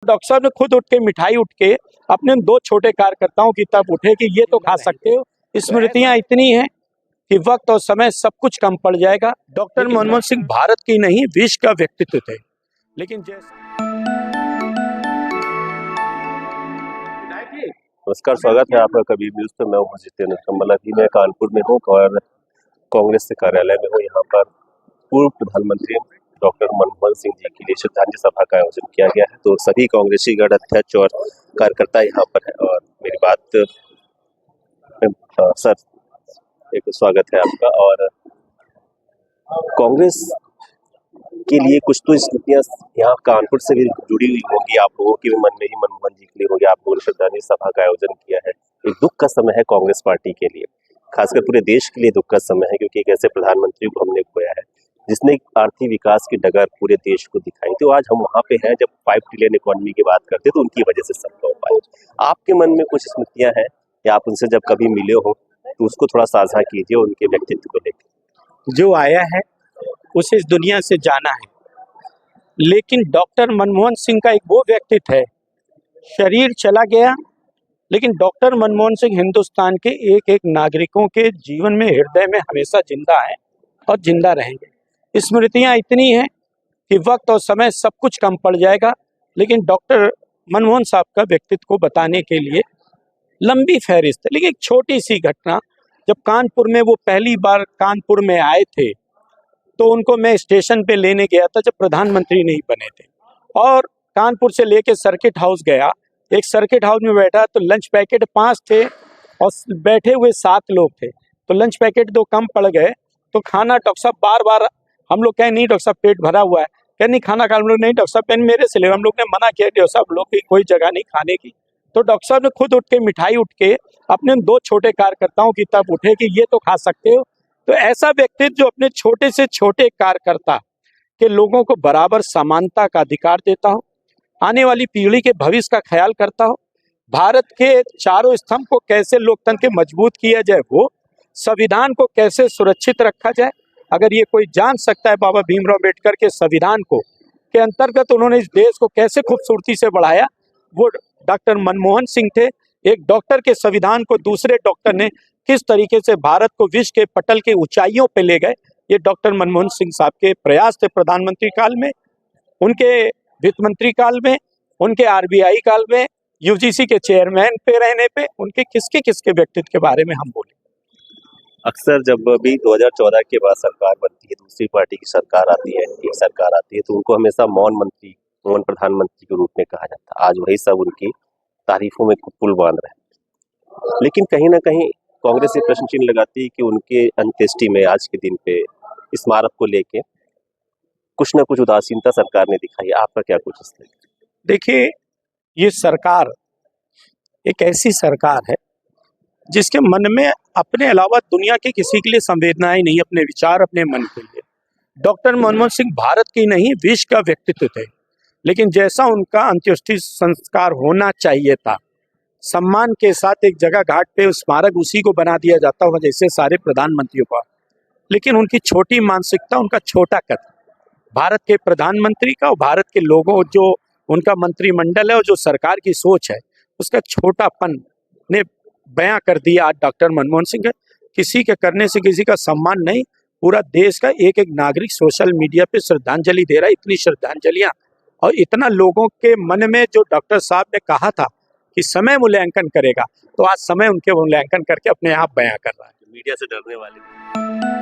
Doctor साहब ने खुद उठ के मिठाई उठ के अपने दो छोटे कार्यकर्ताओं की तरफ उठे कि ये तो खा सकते हो। स्मृतियां इतनी हैं कि वक्त और समय सब कुछ कम पड़ जाएगा। डॉक्टर मनमोहन सिंह भारत की नहीं विश्व का व्यक्तित्व थे, लेकिन नमस्कार, स्वागत है आपका कबीर न्यूज पे। मैं हूं जितेंद्र कम्बल। अभी मैं कानपुर में हूं और कांग्रेस के कार्यालय में हूं। यहाँ पर पूर्व प्रधानमंत्री डॉक्टर मनमोहन सिंह जी के लिए श्रद्धांजलि सभा का आयोजन किया गया है। तो सभी कांग्रेसी गण अध्यक्ष और कार्यकर्ता यहाँ पर है। और मेरी बात सर, एक स्वागत है आपका। और कांग्रेस के लिए कुछ तो स्मृतियां यहाँ कानपुर से भी जुड़ी हुई होंगी, आप लोगों के भी मन में ही मनमोहन जी के लिए होगी। आप लोगों ने श्रद्धांजलि सभा का आयोजन किया है। एक दुख का समय है कांग्रेस पार्टी के लिए, खासकर पूरे देश के लिए दुख का समय है, क्योंकि एक ऐसे प्रधानमंत्री को हमने खोया है जिसने आर्थिक विकास की डगर पूरे देश को दिखाई। तो आज हम वहाँ पे हैं जब 5 ट्रिलियन इकोनॉमी की बात करते तो उनकी वजह से संभव हो पाए। आपके मन में कुछ स्मृतियां हैं या आप उनसे जब कभी मिले हो तो उसको थोड़ा साझा कीजिए, उनके व्यक्तित्व को लेकर। जो आया है उसे इस दुनिया से जाना है, लेकिन डॉक्टर मनमोहन सिंह का एक वो व्यक्तित्व है, शरीर चला गया लेकिन डॉक्टर मनमोहन सिंह हिंदुस्तान के एक एक नागरिकों के जीवन में, हृदय में हमेशा जिंदा है और जिंदा रहेंगे। स्मृतियां इतनी हैं कि वक्त और समय सब कुछ कम पड़ जाएगा, लेकिन डॉक्टर मनमोहन साहब का व्यक्तित्व को बताने के लिए लंबी फहरिस्त है। लेकिन एक छोटी सी घटना, जब कानपुर में वो पहली बार कानपुर में आए थे तो उनको मैं स्टेशन पे लेने गया था जब प्रधानमंत्री नहीं बने थे, और कानपुर से लेके सर्किट हाउस गया। एक सर्किट हाउस में बैठा तो लंच पैकेट 5 थे और बैठे हुए 7 लोग थे, तो लंच पैकेट 2 कम पड़ गए। तो खाना डॉक्टर साहब बार बार, हम लोग कहें नहीं डॉक्टर साहब पेट भरा हुआ है, कहें नहीं खाना खा। हम लोग नहीं डॉक्टर साहब पेन मेरे से ले, हम लोग ने मना किया डॉक्टर साहब लोग की कोई जगह नहीं खाने की। तो डॉक्टर साहब ने खुद उठ के मिठाई उठ के अपने 2 छोटे कार्यकर्ताओं की तरफ उठे कि ये तो खा सकते हो। तो ऐसा व्यक्तित्व जो अपने छोटे से छोटे कार्यकर्ता के लोगों को बराबर समानता का अधिकार देता हो, आने वाली पीढ़ी के भविष्य का ख्याल करता हो, भारत के चारों स्तंभ को कैसे लोकतंत्र के मजबूत किया जाए, वो संविधान को कैसे सुरक्षित रखा जाए। अगर ये कोई जान सकता है बाबा भीमराव अम्बेडकर के संविधान को के अंतर्गत उन्होंने इस देश को कैसे खूबसूरती से बढ़ाया, वो डॉक्टर मनमोहन सिंह थे। एक डॉक्टर के संविधान को दूसरे डॉक्टर ने किस तरीके से भारत को विश्व के पटल के ऊंचाइयों पे ले गए, ये डॉक्टर मनमोहन सिंह साहब के प्रयास थे। प्रधानमंत्री काल में, उनके वित्त मंत्री काल में, उनके आरबीआई काल में, यूजीसी के चेयरमैन पे रहने पे उनके किसके व्यक्तित्व के बारे में हम बोले। अक्सर जब भी 2014 के बाद सरकार बनती है, दूसरी पार्टी की सरकार आती है, एक सरकार आती है, तो उनको हमेशा मौन प्रधानमंत्री के रूप में कहा जाता है। आज वही सब उनकी तारीफों में पुल बांध रहे हैं। लेकिन कहीं ना कहीं कांग्रेस ये प्रश्न चिन्ह लगाती है कि उनके अंत्येष्टि में आज के दिन पे स्मारक को लेके कुछ ना कुछ उदासीनता सरकार ने दिखाई। आपका क्या कुछ इसमें? देखिए, ये सरकार एक ऐसी सरकार है जिसके मन में अपने अलावा दुनिया के किसी के लिए संवेदनाएं नहीं, अपने विचार, अपने मन के लिए। डॉक्टर मनमोहन सिंह भारत की नहीं विश्व का व्यक्तित्व थे, लेकिन जैसा उनका अंत्येष्टि संस्कार होना चाहिए था, सम्मान के साथ एक जगह घाट पे स्मारक उसी को बना दिया जाता हुआ जैसे सारे प्रधानमंत्रियों का, लेकिन उनकी छोटी मानसिकता, उनका छोटा कद, भारत के प्रधानमंत्री का और भारत के लोगों, जो उनका मंत्रिमंडल है और जो सरकार की सोच है, उसका छोटापन ने बयां कर दिया आज डॉक्टर मनमोहन सिंह है। किसी के करने से किसी का सम्मान नहीं, पूरा देश का एक एक नागरिक सोशल मीडिया पे श्रद्धांजलि दे रहा है। इतनी श्रद्धांजलियां और इतना लोगों के मन में, जो डॉक्टर साहब ने कहा था कि समय मूल्यांकन करेगा, तो आज समय उनके मूल्यांकन करके अपने आप बयां कर रहा है। मीडिया से डरने वाले